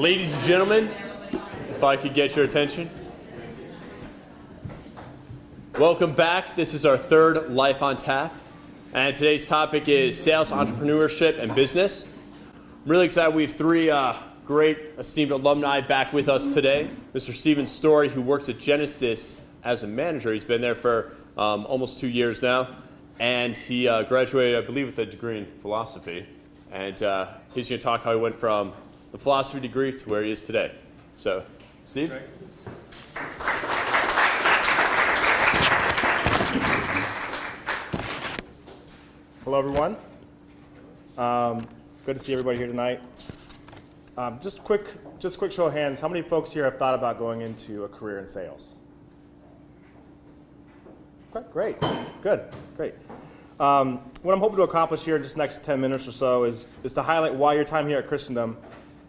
Ladies and gentlemen, if I could get your attention. Welcome back. This is our third Life on Tap, and today's topic is sales, entrepreneurship, and business. I'm really excited. We have three great esteemed alumni back with us today. Mr. Steven Storey, who works at Genesis as a manager. He's been there for almost 2 years now, and he graduated, I believe, with a degree in philosophy. And he's going to talk how he went from the philosophy degree to where he is today. So, Steve? Great. Hello, everyone. Good to see everybody here tonight. Just quick show of hands. How many folks here have thought about going into a career in sales? Okay, great, good, great. What I'm hoping to accomplish here in just the next 10 minutes or so is to highlight why your time here at Christendom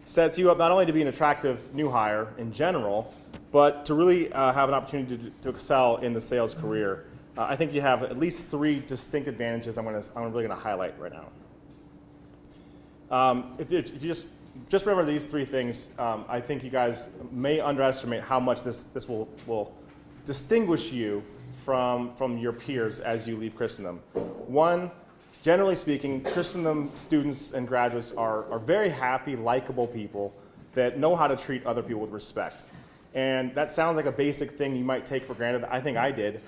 sets you up not only to be an attractive new hire in general, but to really have an opportunity to excel in the sales career. I think you have at least 3 distinct advantages I'm really going to highlight right now. If you just remember these 3 things, I think you guys may underestimate how much this will distinguish you from your peers as you leave Christendom. One, generally speaking, Christendom students and graduates are very happy, likable people that know how to treat other people with respect. And that sounds like a basic thing you might take for granted. I think I did.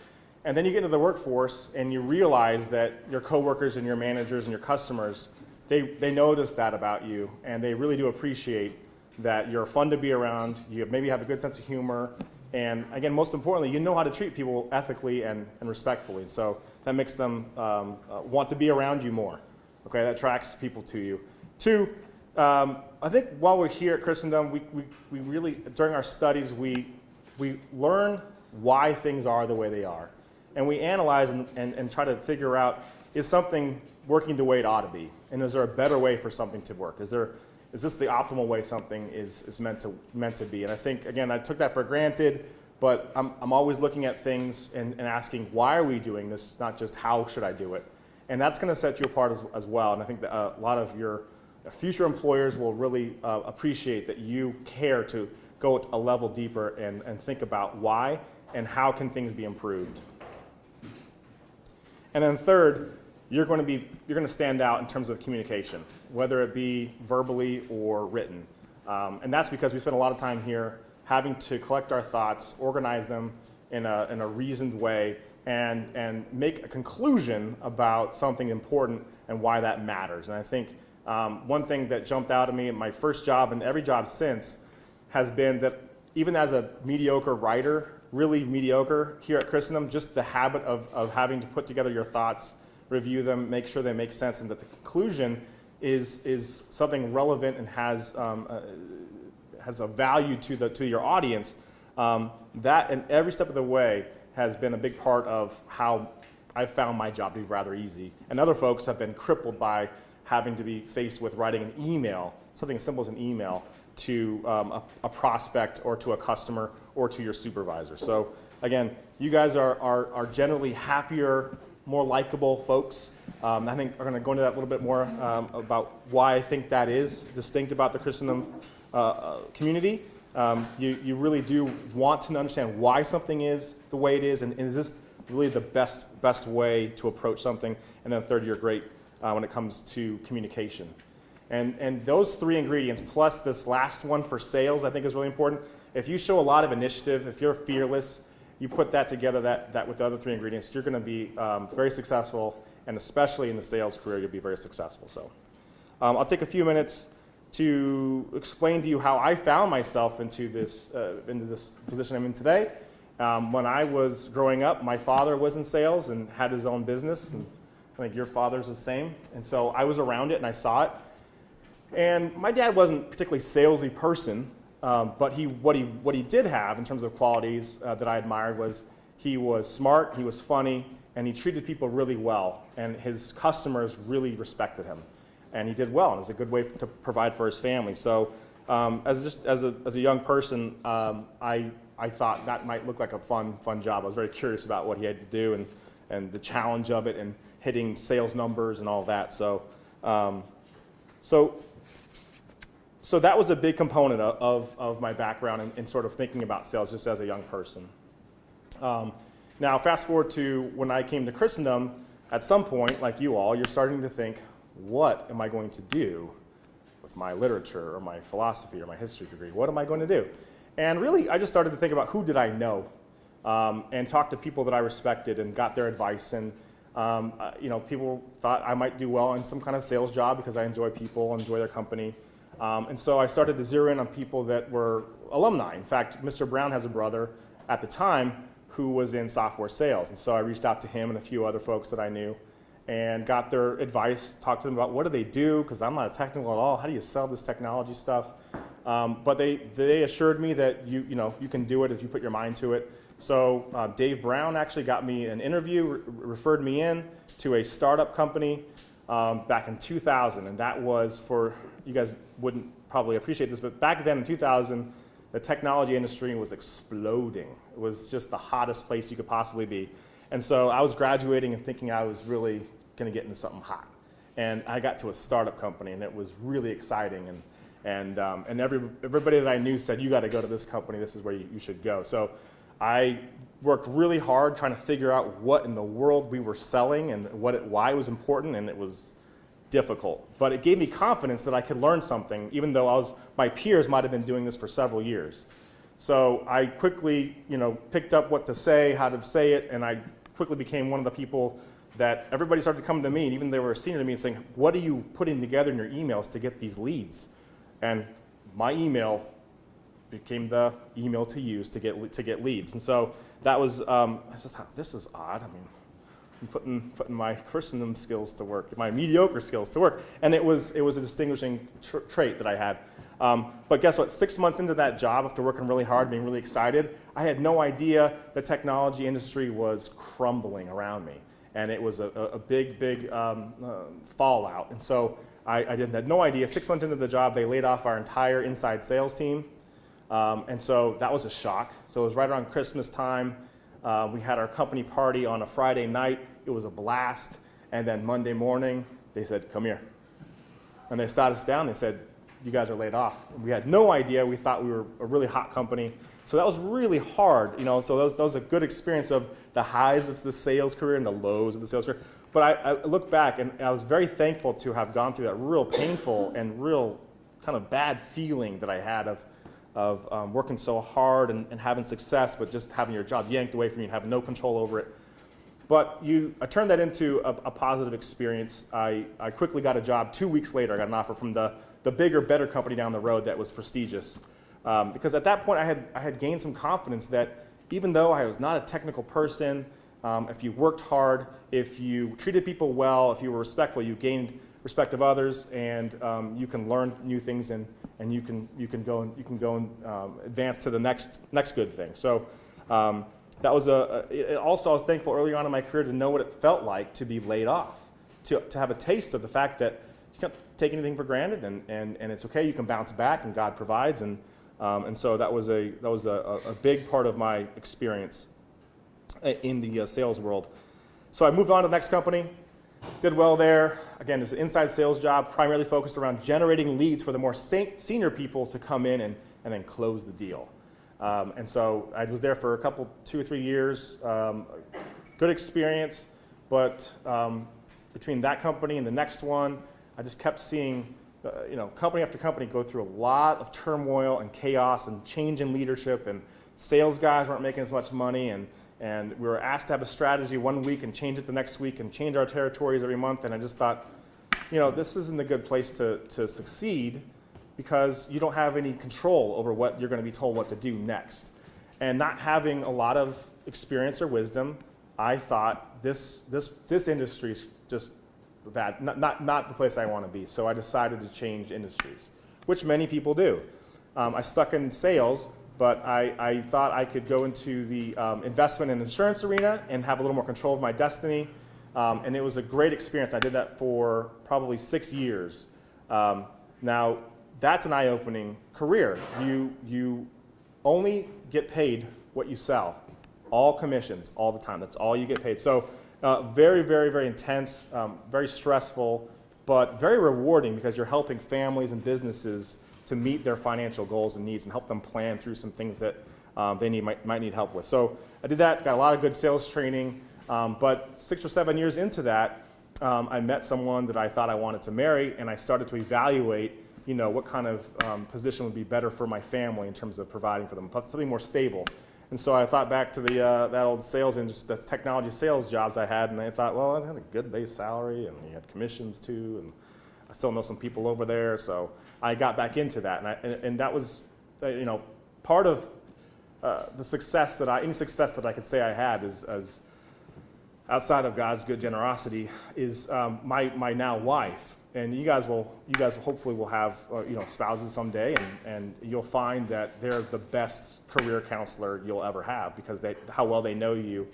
And then you get into the workforce and you realize that your coworkers and your managers and your customers, they notice that about you, and they really do appreciate that you're fun to be around, you maybe have a good sense of humor, and again, most importantly, you know how to treat people ethically and respectfully. So that makes them want to be around you more. Okay, that attracts people to you. 2, I think while we're here at Christendom, we really, during our studies, we learn why things are the way they are. And we analyze and try to figure out, is something working the way it ought to be? And is there a better way for something to work? Is this the optimal way something is meant to be? And I think, again, I took that for granted, but I'm always looking at things and asking, why are we doing this, not just how should I do it? And that's going to set you apart as well. And I think that a lot of your future employers will really appreciate that you care to go a level deeper and think about why and how can things be improved. And then third, you're going to stand out in terms of communication, whether it be verbally or written. And that's because we spend a lot of time here having to collect our thoughts, organize them in a reasoned way, and make a conclusion about something important and why that matters. And I think one thing that jumped out at me in my first job and every job since has been that even as a mediocre writer, really mediocre here at Christendom, just the habit of having to put together your thoughts, review them, make sure they make sense, and that the conclusion is something relevant and has a value to your audience. That, and every step of the way, has been a big part of how I've found my job to be rather easy. And other folks have been crippled by having to be faced with writing an email, something as simple as an email, to a prospect or to a customer or to your supervisor. So again, you guys are generally happier, more likable folks. I think we're going to go into that a little bit more about why I think that is distinct about the Christendom community. You really do want to understand why something is the way it is, and is this really the best way to approach something? And then third, you're great when it comes to communication. And those 3 ingredients, plus this last one for sales, I think is really important. If you show a lot of initiative, if you're fearless, you put that together, that with the other 3 ingredients, you're going to be very successful, and especially in the sales career, you'll be very successful. So I'll take a few minutes to explain to you how I found myself into this position I'm in today. When I was growing up, my father was in sales and had his own business, and I think your father's the same. And so I was around it and I saw it. And my dad wasn't a particularly salesy person, but what he did have in terms of qualities that I admired was he was smart, he was funny, and he treated people really well. And his customers really respected him. And he did well, and it was a good way to provide for his family. So as a young person, I thought that might look like a fun job. I was very curious about what he had to do and the challenge of it and hitting sales numbers and all that. So So that was a big component of my background in sort of thinking about sales just as a young person. Now, fast forward to when I came to Christendom, at some point, like you all, you're starting to think, what am I going to do with my literature or my philosophy or my history degree? What am I going to do? And really, I just started to think about who did I know and talk to people that I respected and got their advice. And people thought I might do well in some kind of sales job because I enjoy people, enjoy their company. And so I started to zero in on people that were alumni. In fact, Mr. Brown has a brother at the time who was in software sales. And so I reached out to him and a few other folks that I knew and got their advice, talked to them about what do they do, because I'm not technical at all. How do you sell this technology stuff? But they assured me that you can do it if you put your mind to it. So Dave Brown actually got me an interview, referred me in to a startup company back in 2000. And that was for, you guys wouldn't probably appreciate this, but back then in 2000, the technology industry was exploding. It was just the hottest place you could possibly be. And so I was graduating and thinking I was really going to get into something hot. And I got to a startup company, and it was really exciting. And everybody that I knew said, you got to go to this company. This is where you should go. So I worked really hard trying to figure out what in the world we were selling and why it was important, and it was difficult. But it gave me confidence that I could learn something, even though my peers might have been doing this for several years. So I quickly, picked up what to say, how to say it, and I quickly became one of the people that everybody started to come to me, and even they were senior to me, and saying, what are you putting together in your emails to get these leads? And my email became the email to use to get leads. And so that was, I just thought, this is odd. I mean, I'm putting my Christendom skills to work, my mediocre skills to work. And it was a distinguishing trait that I had. But guess what? 6 months into that job, after working really hard, being really excited, I had no idea the technology industry was crumbling around me. And it was a big fallout. And so I had no idea. 6 months into the job, they laid off our entire inside sales team. And so that was a shock. So it was right around Christmas time. We had our company party on a Friday night. It was a blast. And then Monday morning, they said, come here. And they sat us down. They said, you guys are laid off. And we had no idea. We thought we were a really hot company. So that was really hard. So that was a good experience of the highs of the sales career and the lows of the sales career. But I look back, and I was very thankful to have gone through that real painful and real kind of bad feeling that I had of working so hard and having success, but just having your job yanked away from you and having no control over it. But I turned that into a positive experience. I quickly got a job. 2 weeks later, I got an offer from the bigger, better company down the road that was prestigious. Because at that point, I had gained some confidence that even though I was not a technical person, if you worked hard, if you treated people well, if you were respectful, you gained respect of others, and you can learn new things, and you can go and advance to the next good thing. So that was also I was thankful early on in my career to know what it felt like to be laid off, to have a taste of the fact that you can't take anything for granted, and it's okay. You can bounce back, and God provides, and so that was a big part of my experience in the sales world. So I moved on to the next company. Did well there. Again, it's an inside sales job, primarily focused around generating leads for the more senior people to come in and then close the deal. And so I was there for 2 or 3 years. Good experience, but between that company and the next one, I just kept seeing company after company go through a lot of turmoil and chaos and change in leadership, and sales guys weren't making as much money, and we were asked to have a strategy one week and change it the next week and change our territories every month. And I just thought, this isn't a good place to succeed, because you don't have any control over what you're going to be told what to do next. And not having a lot of experience or wisdom, I thought this industry is just bad, not the place I want to be. So I decided to change industries, which many people do. I stuck in sales, but I thought I could go into the investment and insurance arena and have a little more control of my destiny. And it was a great experience. I did that for probably 6 years. Now, that's an eye-opening career. You only get paid what you sell, all commissions, all the time. That's all you get paid. So very, very, very intense, very stressful, but very rewarding, because you're helping families and businesses to meet their financial goals and needs and help them plan through some things that they might need help with. So I did that, got a lot of good sales training, but 6 or 7 years into that, I met someone that I thought I wanted to marry, and I started to evaluate what kind of position would be better for my family in terms of providing for them, something more stable. And so I thought back to that old sales industry, the technology sales jobs I had, and I thought, well, I had a good base salary, and you had commissions too, and I still know some people over there. So I got back into that, and that was, part of the success any success that I could say I had as outside of God's good generosity is my now wife. And you guys hopefully will have spouses someday, and you'll find that they're the best career counselor you'll ever have because how well they know you,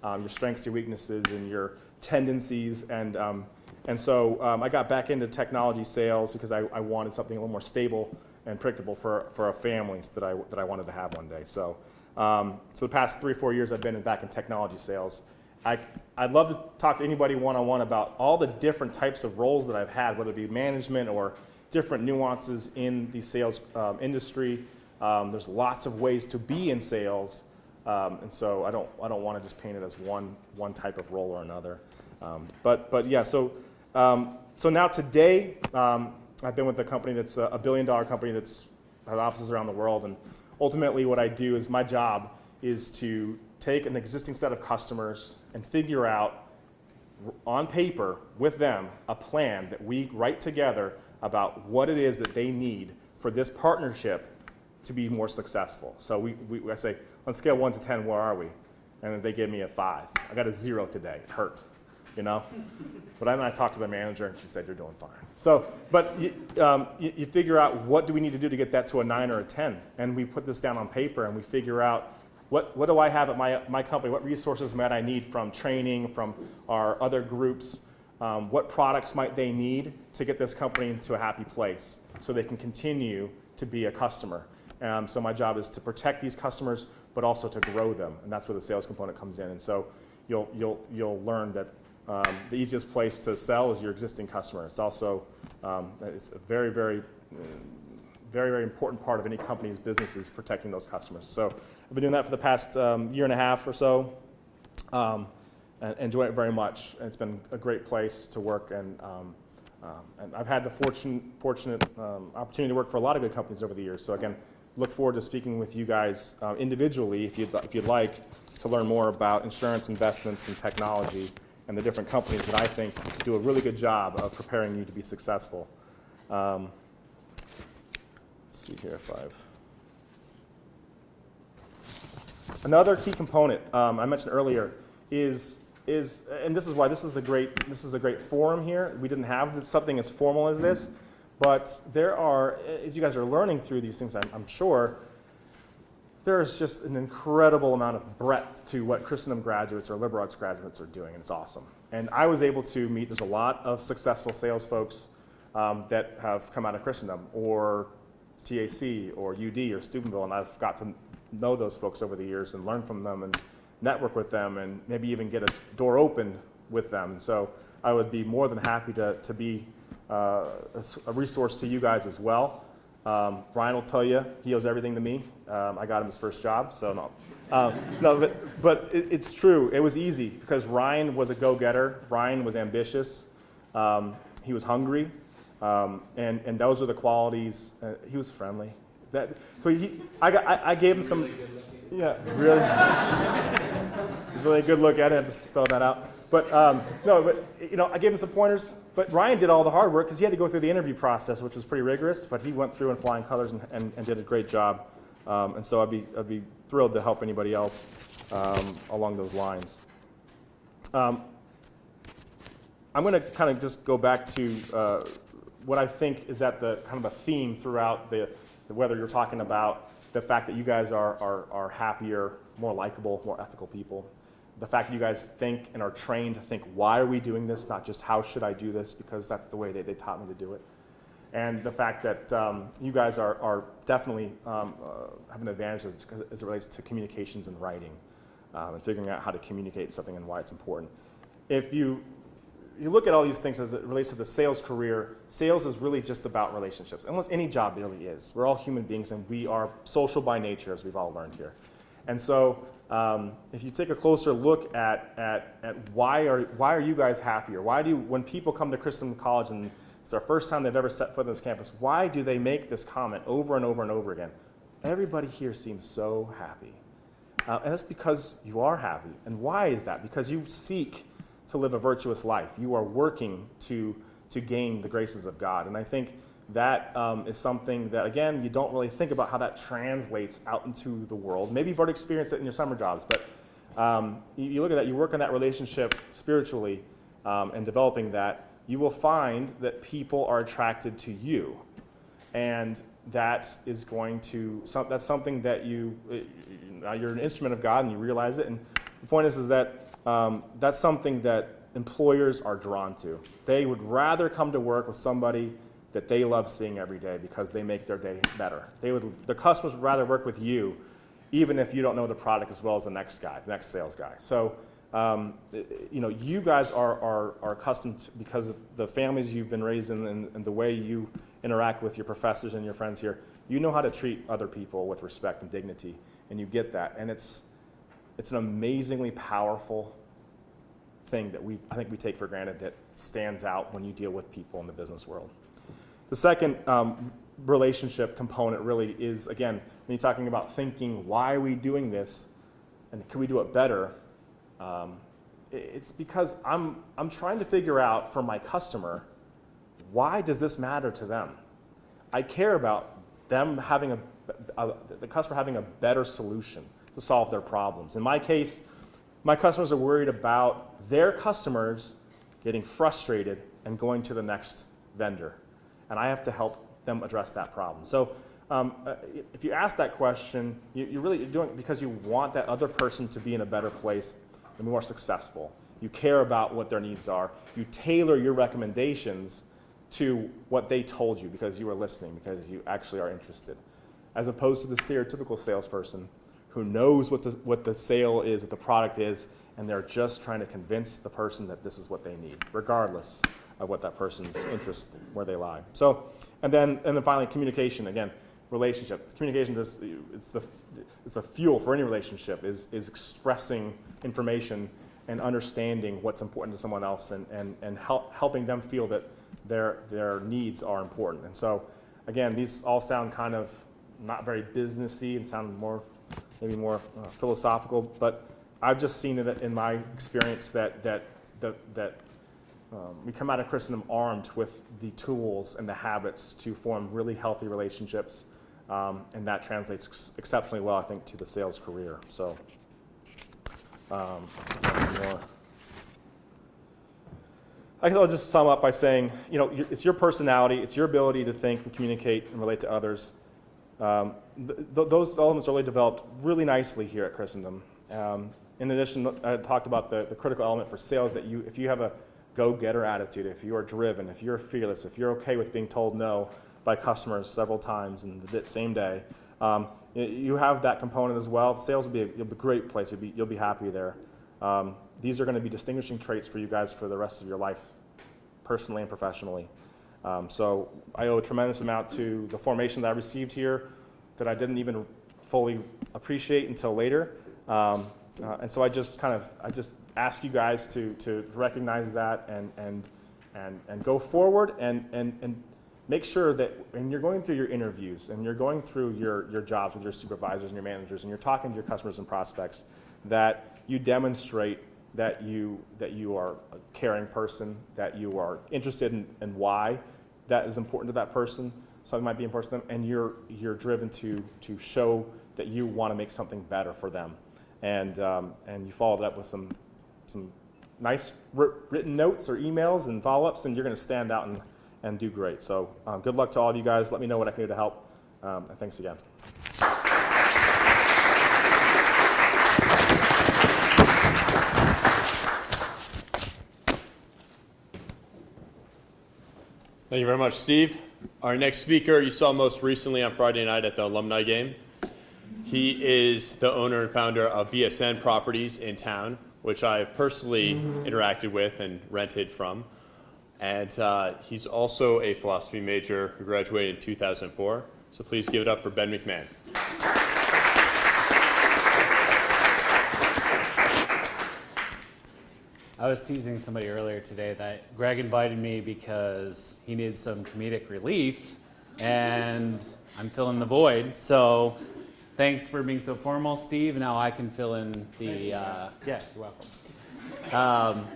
your strengths, your weaknesses, and your tendencies. And so I got back into technology sales because I wanted something a little more stable and predictable for a family that I wanted to have one day. So the past 3 or 4 years I've been back in technology sales. I'd love to talk to anybody one-on-one about all the different types of roles that I've had, whether it be management or different nuances in the sales industry. There's lots of ways to be in sales, and so I don't want to just paint it as one type of role or another. But yeah, so now today I've been with a company that's a $1 billion company that's has offices around the world, and ultimately what I do is my job is to take an existing set of customers and figure out on paper with them a plan that we write together about what it is that they need for this partnership to be more successful. So I say, on scale 1 to 10, where are we? And then they give me a 5. I got a 0 today. It hurt, But then I talked to the manager, and she said, you're doing fine. So, but you figure out what do we need to do to get that to a 9 or a 10. And we put this down on paper, and we figure out what do I have at my company? What resources might I need from training, from our other groups? What products might they need to get this company into a happy place so they can continue to be a customer? So my job is to protect these customers, but also to grow them, and that's where the sales component comes in. And so you'll learn that the easiest place to sell is your existing customer. It's also it's a very, very very important part of any company's business is protecting those customers. So I've been doing that for the past year and a half or so, and enjoy it very much. It's been a great place to work, and I've had the fortunate opportunity to work for a lot of good companies over the years. So again, look forward to speaking with you guys individually if you'd like to learn more about insurance, investments, and technology, and the different companies that I think do a really good job of preparing you to be successful. See here if another key component I mentioned earlier is and this is why this is a great forum here. We didn't have something as formal as this, but there are, as you guys are learning through these things, I'm sure there's just an incredible amount of breadth to what Christendom graduates or liberal arts graduates are doing, and it's awesome. And I was able to meet, there's a lot of successful sales folks that have come out of Christendom or TAC or UD or Steubenville, and I've got to know those folks over the years and learn from them and network with them and maybe even get a door open with them. So I would be more than happy to be a resource to you guys as well. Ryan will tell you he owes everything to me. I got him his first job, so no. But it's true. It was easy because Ryan was a go-getter. Ryan was ambitious. He was hungry. And those are the qualities. He was friendly. I gave him some. Yeah, really. He's really a good look at it. I have to spell that out. But I gave him some pointers. But Ryan did all the hard work because he had to go through the interview process, which was pretty rigorous. But he went through in flying colors and did a great job. And so I'd be thrilled to help anybody else along those lines. I'm going to kind of just go back to what I think is at the kind of a theme throughout whether you're talking about the fact that you guys are happier, more likable, more ethical people. The fact that you guys think and are trained to think, why are we doing this? Not just how should I do this, because that's the way they taught me to do it. And the fact that you guys are definitely have an advantage as it relates to communications and writing and figuring out how to communicate something and why it's important. If you you look at all these things as it relates to the sales career, sales is really just about relationships. Almost any job really is. We're all human beings, and we are social by nature, as we've all learned here. And so if you take a closer look at why are you guys happy, or when people come to Christendom College and it's their first time they've ever set foot on this campus, why do they make this comment over and over and over again? Everybody here seems so happy. And that's because you are happy. And why is that? Because you seek to live a virtuous life. You are working to gain the graces of God. And I think that is something that, again, you don't really think about how that translates out into the world. Maybe you've already experienced it in your summer jobs, but you look at that, you work on that relationship spiritually and developing that, you will find that people are attracted to you. And that is going to, that's something that you're an instrument of God and you realize it. And the point is that that's something that employers are drawn to. They would rather come to work with somebody that they love seeing every day because they make their day better. The customers would rather work with you, even if you don't know the product as well as the next sales guy. So, you guys are accustomed to, because of the families you've been raised in and the way you interact with your professors and your friends here, you know how to treat other people with respect and dignity, and you get that. And it's an amazingly powerful thing that I think we take for granted that stands out when you deal with people in the business world. The second relationship component really is, again, when you're talking about thinking, why are we doing this and can we do it better? It's because I'm trying to figure out for my customer, why does this matter to them? I care about them having the customer having a better solution to solve their problems. In my case, my customers are worried about their customers getting frustrated and going to the next vendor. And I have to help them address that problem. So if you ask that question, you're really doing it because you want that other person to be in a better place and be more successful. You care about what their needs are. You tailor your recommendations to what they told you because you were listening, because you actually are interested. As opposed to the stereotypical salesperson who knows what the sale is, what the product is, and they're just trying to convince the person that this is what they need, regardless of what that person's interests, where they lie. So, and then finally, communication. Again, relationship. Communication is the fuel for any relationship. Is expressing information and understanding what's important to someone else, and helping them feel that their needs are important. And so, again, these all sound kind of not very businessy and sound maybe more philosophical, but I've just seen it in my experience that we come out of Christendom armed with the tools and the habits to form really healthy relationships, and that translates exceptionally well, I think, to the sales career. So, I guess I'll just sum up by saying, it's your personality, it's your ability to think and communicate and relate to others. Those elements are really developed really nicely here at Christendom. In addition, I talked about the critical element for sales that if you have a go-getter attitude, if you are driven, if you're fearless, if you're okay with being told no by customers several times in the same day, you have that component as well. Sales will be a great place. You'll be happy there. These are going to be distinguishing traits for you guys for the rest of your life, personally and professionally. So I owe a tremendous amount to the formation that I received here that I didn't even fully appreciate until later. And so I just ask you guys to recognize that and go forward and make sure that when you're going through your interviews and you're going through your jobs with your supervisors and your managers and you're talking to your customers and prospects, that you demonstrate that you are a caring person, that you are interested in why that is important to that person, something might be important to them, and you're driven to show that you want to make something better for them. And you followed up with some nice written notes or emails and follow-ups, and you're going to stand out and do great. So good luck to all of you guys. Let me know what I can do to help. And thanks again. Thank you very much, Steve. Our next speaker you saw most recently on Friday night at the alumni game. He is the owner and founder of BSM Properties in town, which I've personally interacted with and rented from. And he's also a philosophy major who graduated in 2004. So please give it up for Ben McMahon. I was teasing somebody earlier today that Greg invited me because he needed some comedic relief, and I'm filling the void. So thanks for being so formal, Steve. Now I can fill in the, yeah, you're welcome.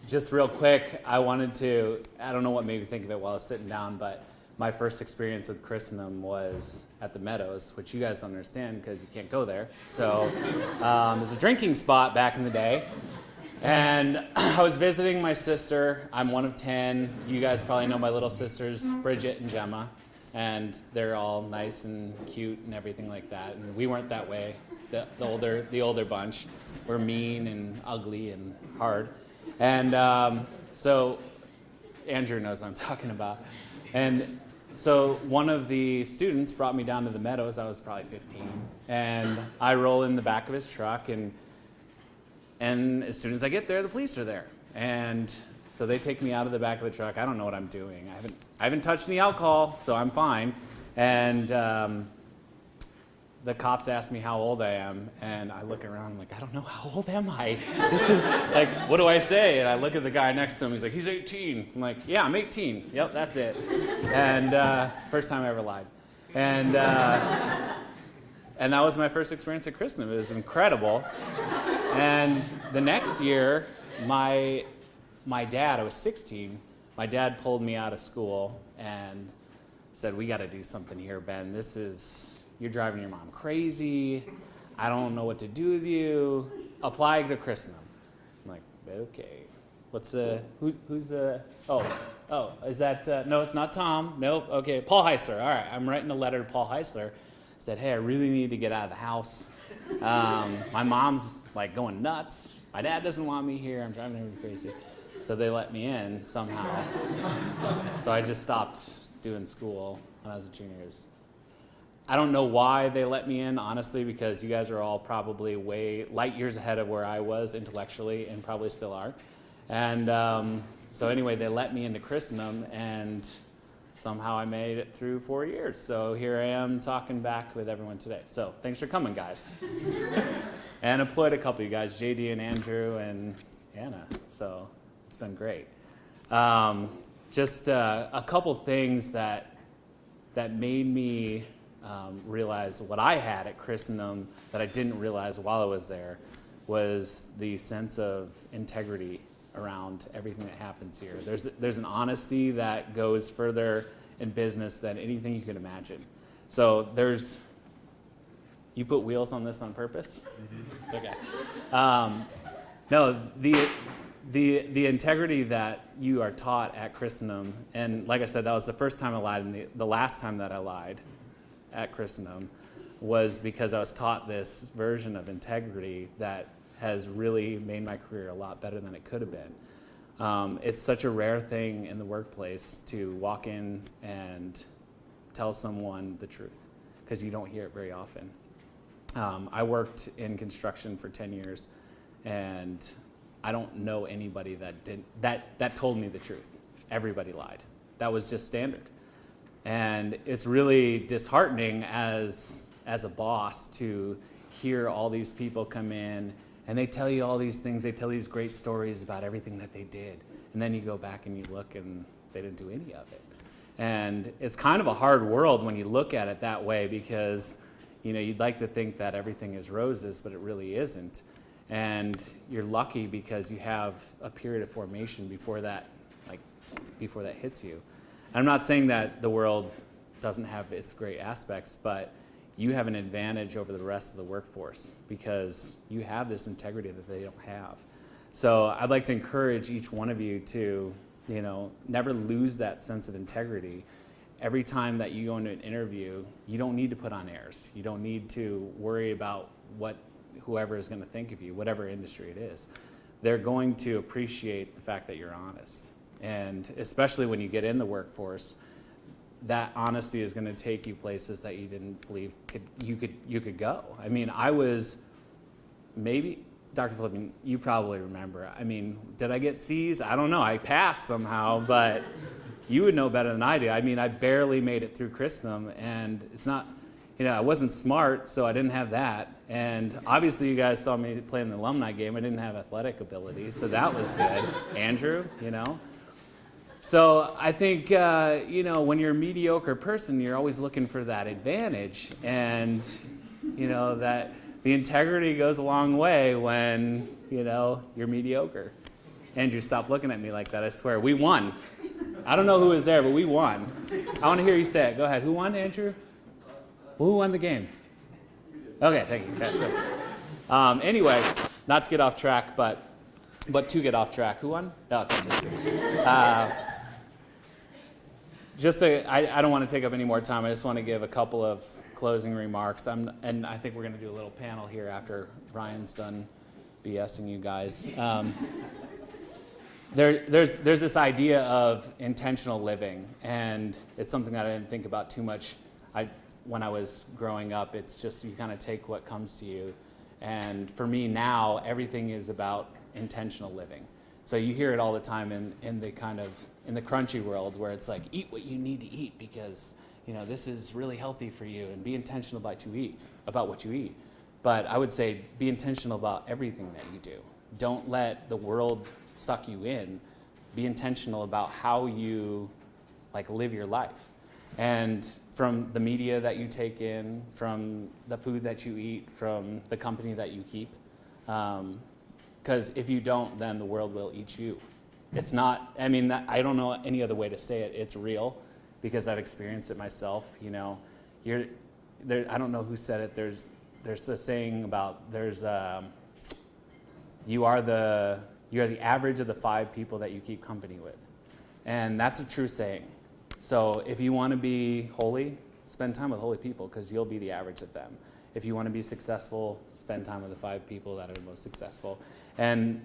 Just real quick, I don't know what made me think of it while I was sitting down, but my first experience with Christendom was at the Meadows, which you guys don't understand because you can't go there. So it was a drinking spot back in the day. And I was visiting my sister. I'm one of 10. You guys probably know my little sisters, Bridget and Gemma. And they're all nice and cute and everything like that. And we weren't that way. The older bunch were mean and ugly and hard. And so Andrew knows what I'm talking about. And so one of the students brought me down to the Meadows. I was probably 15. And I roll in the back of his truck, and as soon as I get there, the police are there. And so they take me out of the back of the truck. I don't know what I'm doing. I haven't touched any alcohol, so I'm fine. And the cops ask me how old I am, and I look around, I'm like, I don't know, how old am I? This is like, what do I say? And I look at the guy next to him, he's like, he's 18. I'm like, yeah, I'm 18. Yep, that's it. And first time I ever lied. And that was my first experience at Christendom. It was incredible. And the next year, my dad, I was 16, my dad pulled me out of school and said, we got to do something here, Ben. You're driving your mom crazy. I don't know what to do with you. Apply to Christendom. I'm like, okay. Who's the, is that, no, it's not Tom. Nope, okay, Paul Heisler. All right, I'm writing a letter to Paul Heisler. Said, hey, I really need to get out of the house. My mom's like going nuts. My dad doesn't want me here. I'm driving her crazy. So they let me in somehow. So I just stopped doing school when I was a junior. I don't know why they let me in, honestly, because you guys are all probably light years ahead of where I was intellectually and probably still are. And so anyway, they let me into Christendom, and somehow I made it through 4 years. So here I am talking back with everyone today. So thanks for coming, guys. And employed a couple of you guys, JD and Andrew and Anna. So it's been great. Just a couple things that made me realize what I had at Christendom that I didn't realize while I was there was the sense of integrity around everything that happens here. There's an honesty that goes further in business than anything you can imagine. So you put wheels on this on purpose? Mm-hmm. Okay. No, the integrity that you are taught at Christendom, and like I said, that was the first time I lied, and the last time that I lied at Christendom was because I was taught this version of integrity that has really made my career a lot better than it could have been. It's such a rare thing in the workplace to walk in and tell someone the truth, because you don't hear it very often. I worked in construction for 10 years, and I don't know anybody that told me the truth. Everybody lied. That was just standard. And it's really disheartening as a boss to hear all these people come in and they tell you all these things, they tell these great stories about everything that they did. And then you go back and you look and they didn't do any of it. And it's kind of a hard world when you look at it that way, because you'd like to think that everything is roses, but it really isn't. And you're lucky because you have a period of formation before that hits you. I'm not saying that the world doesn't have its great aspects, but you have an advantage over the rest of the workforce because you have this integrity that they don't have. So I'd like to encourage each one of you to, never lose that sense of integrity. Every time that you go into an interview, you don't need to put on airs. You don't need to worry about what whoever is going to think of you, whatever industry it is. They're going to appreciate the fact that you're honest. And especially when you get in the workforce, that honesty is going to take you places that you didn't believe you could go. I mean, I was maybe Dr. Flippin, you probably remember. I mean, did I get C's? I don't know. I passed somehow, but you would know better than I do. I mean, I barely made it through Christendom, and it's not, I wasn't smart, so I didn't have that. And obviously, you guys saw me playing the alumni game. I didn't have athletic ability, so that was good. Andrew, So I think, when you're a mediocre person, you're always looking for that advantage. And, that the integrity goes a long way when, you're mediocre. Andrew, stop looking at me like that, I swear. We won. I don't know who was there, but we won. I want to hear you say it. Go ahead. Who won, Andrew? Who won the game? Okay, thank you. Okay. Anyway, not to get off track, but to get off track. Who won? No, okay. I don't want to take up any more time. I just want to give a couple of closing remarks. And I think we're going to do a little panel here after Ryan's done BSing you guys. There's this idea of intentional living, and it's something that I didn't think about too much when I was growing up. It's just you kind of take what comes to you. And for me now, everything is about intentional living. So you hear it all the time in the crunchy world where it's like, eat what you need to eat because this is really healthy for you, and be intentional about what you eat. But I would say be intentional about everything that you do. Don't let the world suck you in. Be intentional about how you live your life. And from the media that you take in, from the food that you eat, from the company that you keep. Because if you don't, then the world will eat you. It's not, I don't know any other way to say it. It's real because I've experienced it myself. I don't know who said it. There's a saying about you are the average of the 5 people that you keep company with. And that's a true saying. So if you want to be holy, spend time with holy people because you'll be the average of them. If you want to be successful, spend time with the 5 people that are the most successful. And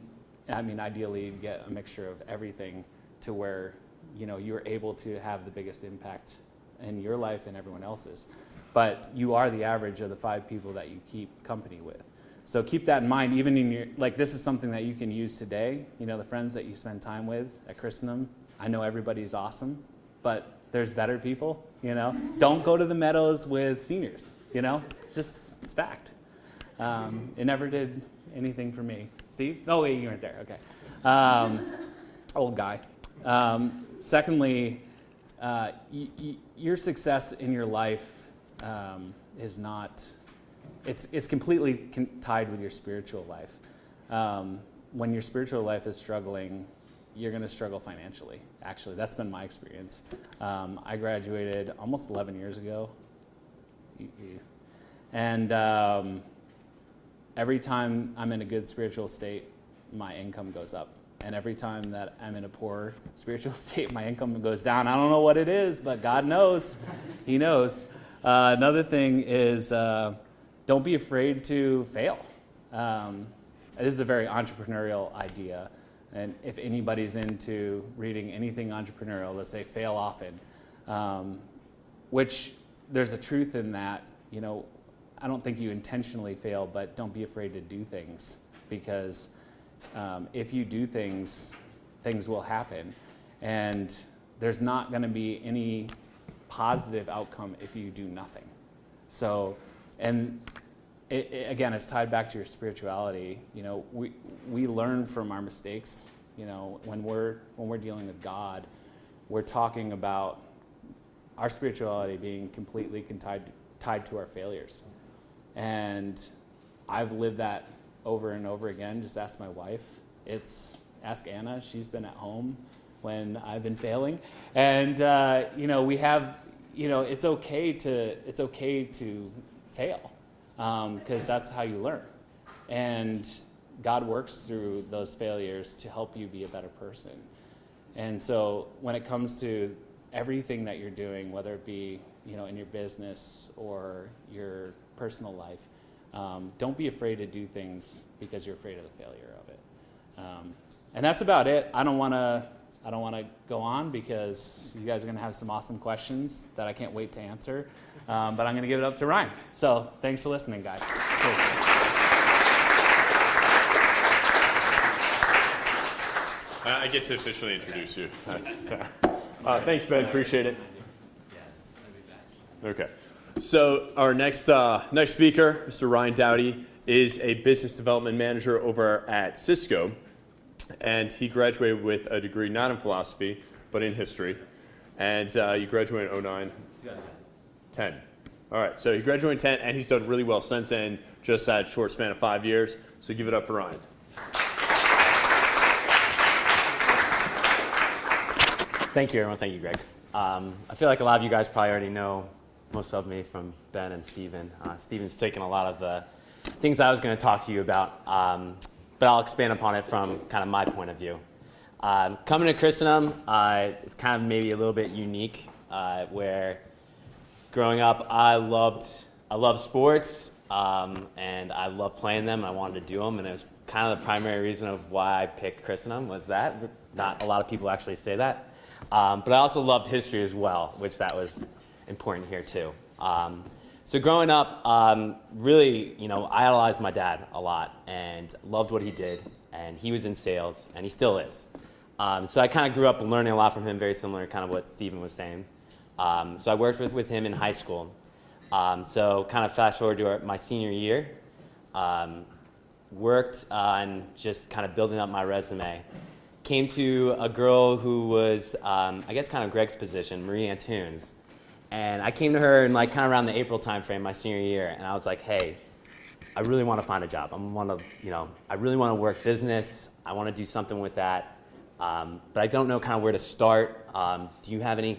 ideally get a mixture of everything to where, you're able to have the biggest impact in your life and everyone else's. But you are the average of the 5 people that you keep company with. So keep that in mind, even in your, this is something that you can use today. The friends that you spend time with at Christendom, I know everybody's awesome, but there's better people, Don't go to the meadows with seniors, it's fact. It never did anything for me. Steve? Oh, wait, you weren't there, okay. Old guy. Secondly, your success in your life is not, it's completely tied with your spiritual life. When your spiritual life is struggling, you're going to struggle financially. Actually, that's been my experience. I graduated almost 11 years ago. And every time I'm in a good spiritual state, my income goes up. And every time that I'm in a poor spiritual state, my income goes down. I don't know what it is, but God knows. He knows. Another thing is don't be afraid to fail. This is a very entrepreneurial idea. And if anybody's into reading anything entrepreneurial, let's say fail often, which there's a truth in that. I don't think you intentionally fail, but don't be afraid to do things because if you do things, things will happen. And there's not going to be any positive outcome if you do nothing. So, and again, it's tied back to your spirituality. We learn from our mistakes. When we're dealing with God, we're talking about our spirituality being completely tied to our failures. And I've lived that over and over again. Just ask my wife. Ask Anna. She's been at home when I've been failing. And we have. It's okay to fail. Because that's how you learn. And God works through those failures to help you be a better person. And so when it comes to everything that you're doing, whether it be in your business or your personal life, don't be afraid to do things because you're afraid of the failure of it. And that's about it. I don't want to go on because you guys are going to have some awesome questions that I can't wait to answer. But I'm going to give it up to Ryan. So thanks for listening, guys. Cheers. I get to officially introduce you. Thanks, Ben. Appreciate it. Okay. So our next speaker, Mr. Ryan Doughty, is a business development manager over at Cisco, and he graduated with a degree not in philosophy but in history. And you graduated in 09? 10. All right. So he graduated in 10, and he's done really well since then, just that short span of 5 years. So give it up for Ryan. Thank you, everyone. Thank you, Greg. I feel like a lot of you guys probably already know most of me from Ben and Steven. Steven's taken a lot of the things I was going to talk to you about, but I'll expand upon it from kind of my point of view. Coming to Christendom, it's kind of maybe a little bit unique, where growing up I loved sports, and I loved playing them. I wanted to do them, and it was kind of the primary reason of why I picked Christendom was that. Not a lot of people actually say that. But I also loved history as well, which that was important here too. So growing up, really, I idolized my dad a lot and loved what he did. And he was in sales, and he still is. So I kind of grew up learning a lot from him, very similar to kind of what Steven was saying. So I worked with him in high school. So kind of fast forward to my senior year, worked on just kind of building up my resume. Came to a girl who was, I guess, kind of Greg's position, Marie Antunes. And I came to her in kind of around the April timeframe, my senior year, and I was like, hey, I really want to find a job. I really want to work business. I want to do something with that. But I don't know kind of where to start. Do you have any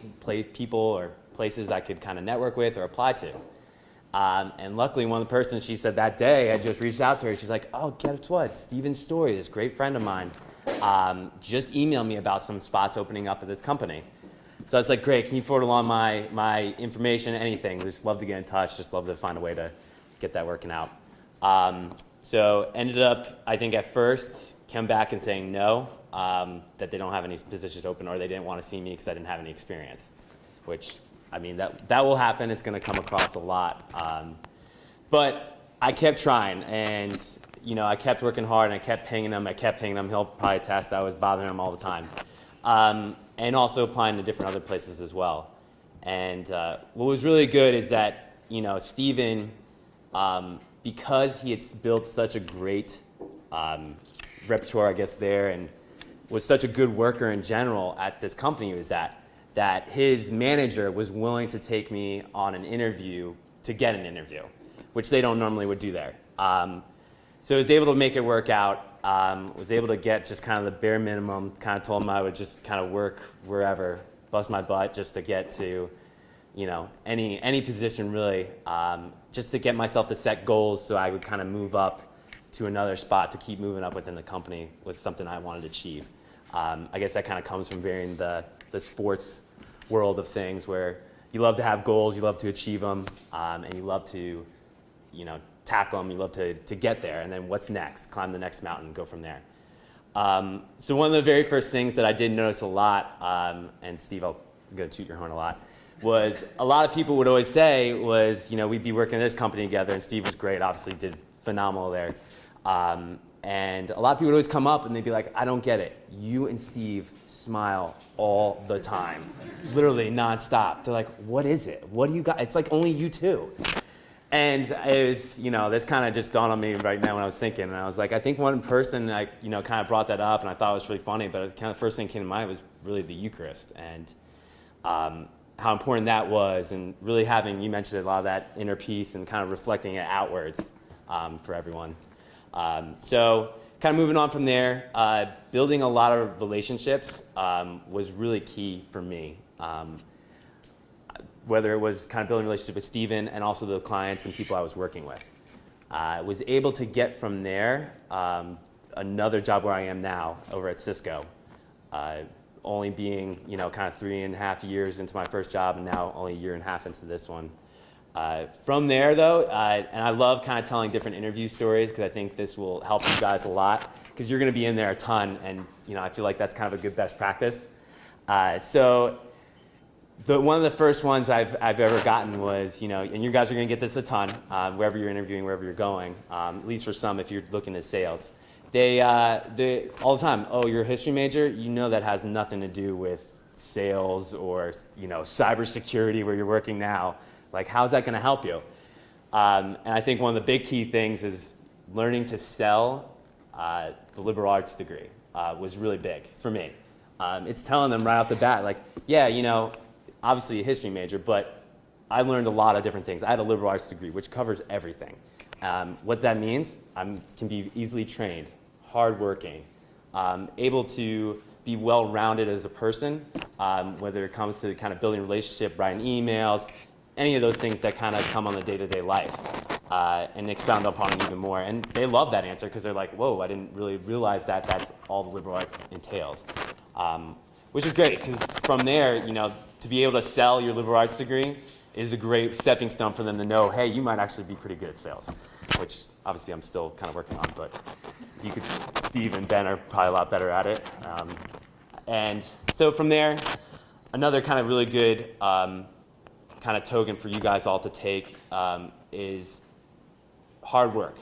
people or places I could kind of network with or apply to? And luckily, one of the persons she said that day, I just reached out to her. She's like, oh, guess what? Steven Storey, this great friend of mine, just emailed me about some spots opening up at this company. So I was like, great, can you forward along my information, anything? Just love to get in touch, just love to find a way to get that working out. So ended up, I think at first, come back and saying no, that they don't have any positions open, or they didn't want to see me because I didn't have any experience, which, I mean, that will happen. It's going to come across a lot. But I kept trying, and I kept working hard, and I kept pinging him. He'll probably attest I was bothering him all the time. And also applying to different other places as well. And what was really good is that, Steven, because he had built such a great repertoire, I guess, there, and was such a good worker in general at this company he was at, that his manager was willing to take me on an interview to get an interview, which they don't normally would do there. So I was able to make it work out, was able to get just kind of the bare minimum, kind of told him I would just kind of work wherever, bust my butt just to get to, any position really, just to get myself to set goals so I would kind of move up to another spot to keep moving up within the company was something I wanted to achieve. I guess that kind of comes from varying the sports world of things where you love to have goals, you love to achieve them, and you love to, tackle them, you love to get there, and then what's next? Climb the next mountain, go from there. So one of the very first things that I did notice a lot, and Steve, I'm going to toot your horn a lot, was a lot of people would always say was, we'd be working at this company together, and Steve was great, obviously did phenomenal there. And a lot of people would always come up and they'd be like, I don't get it. You and Steve smile all the time, literally nonstop. They're like, what is it? What do you got? It's like only you two. And it was, this kind of just dawned on me right now when I was thinking. And I was like, I think one person, kind of brought that up and I thought it was really funny, but kind of the first thing that came to mind was really the Eucharist and how important that was, and really having, you mentioned a lot of that inner peace and kind of reflecting it outwards for everyone. So kind of moving on from there, building a lot of relationships was really key for me. Whether it was kind of building a relationship with Steven and also the clients and people I was working with. I was able to get from there another job where I am now over at Cisco. Only being, kind of 3.5 years into my first job, and now only 1.5 years into this one. From there, though, and I love kind of telling different interview stories because I think this will help you guys a lot because you're going to be in there a ton, and I feel like that's kind of a good best practice. So one of the first ones I've ever gotten was, and you guys are going to get this a ton wherever you're interviewing, wherever you're going, at least for some if you're looking at sales, they all the time, oh, you're a history major? You know that has nothing to do with sales or, cybersecurity where you're working now. Like, how's that going to help you? And I think one of the big key things is learning to sell the liberal arts degree was really big for me. It's telling them right off the bat, like, yeah, obviously a history major, but I learned a lot of different things. I had a liberal arts degree, which covers everything. What that means, I can be easily trained, hardworking, able to be well-rounded as a person, whether it comes to kind of building relationship, writing emails, any of those things that kind of come on the day-to-day life, and expound upon it even more. And they love that answer because they're like, whoa, I didn't really realize that that's all the liberal arts entailed. Which is great because from there, to be able to sell your liberal arts degree is a great stepping stone for them to know, hey, you might actually be pretty good at sales, which obviously I'm still kind of working on, but Steve and Ben are probably a lot better at it. And so from there, another kind of really good kind of token for you guys all to take is hard work.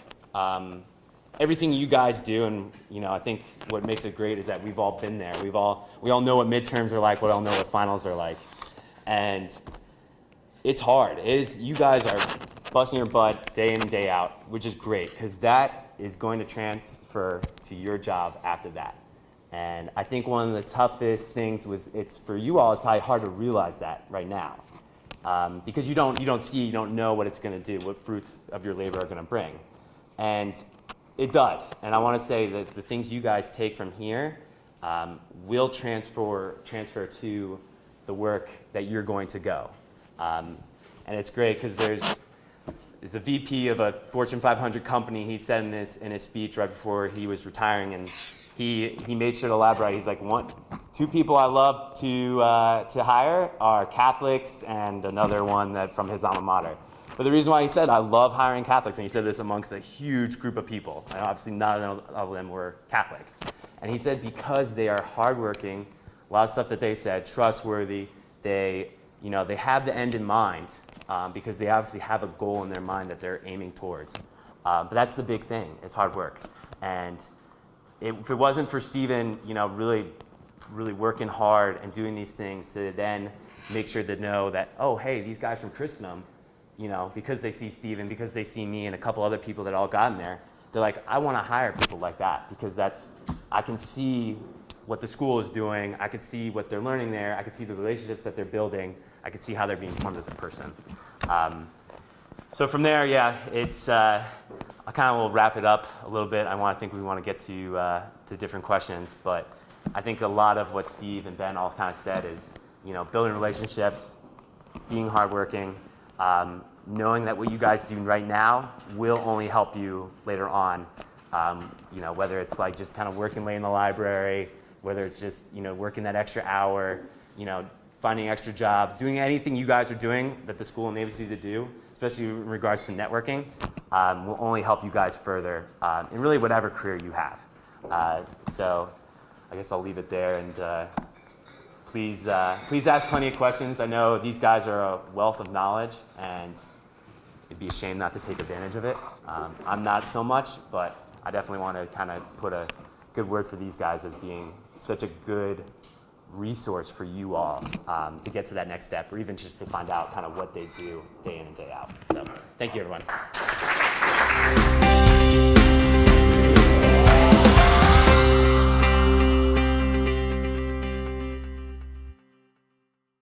Everything you guys do, and I think what makes it great is that we've all been there. We all know what midterms are like. We all know what finals are like, and it's hard. You guys are busting your butt day in and day out, which is great because that is going to transfer to your job after that. And I think one of the toughest things it's for you all, it's probably hard to realize that right now. Because you don't know what it's going to do, what fruits of your labor are going to bring. And it does. And I want to say that the things you guys take from here will transfer to the work that you're going to go. And it's great because there's a VP of a Fortune 500 company. He said in his speech right before he was retiring, and he made sure to elaborate. He's like, two people I love to hire are Catholics and another one from his alma mater. But the reason why he said, I love hiring Catholics, and he said this amongst a huge group of people, and obviously none of them were Catholic. And he said because they are hardworking, a lot of stuff that they said, trustworthy, they have the end in mind because they obviously have a goal in their mind that they're aiming towards. But that's the big thing, is hard work. And if it wasn't for Steven, really working hard and doing these things to then make sure to know that, oh, hey, these guys from Christendom, because they see Steven, because they see me and a couple other people that all got in there, they're like, I want to hire people like that because I can see what the school is doing, I can see what they're learning there, I can see the relationships that they're building, I can see how they're being formed as a person. So from there, it's I kind of will wrap it up a little bit. We want to get to different questions, but I think a lot of what Steve and Ben all kind of said is, building relationships, being hardworking, knowing that what you guys do right now will only help you later on. Whether it's like just kind of working late in the library, whether it's just working that extra hour, finding extra jobs, doing anything you guys are doing that the school enables you to do, especially in regards to networking, will only help you guys further in really whatever career you have. So I guess I'll leave it there, and please ask plenty of questions. I know these guys are a wealth of knowledge, and it'd be a shame not to take advantage of it. I'm not so much, but I definitely want to kind of put a good word for these guys as being such a good resource for you all to get to that next step, or even just to find out kind of what they do day in and day out. So thank you, everyone.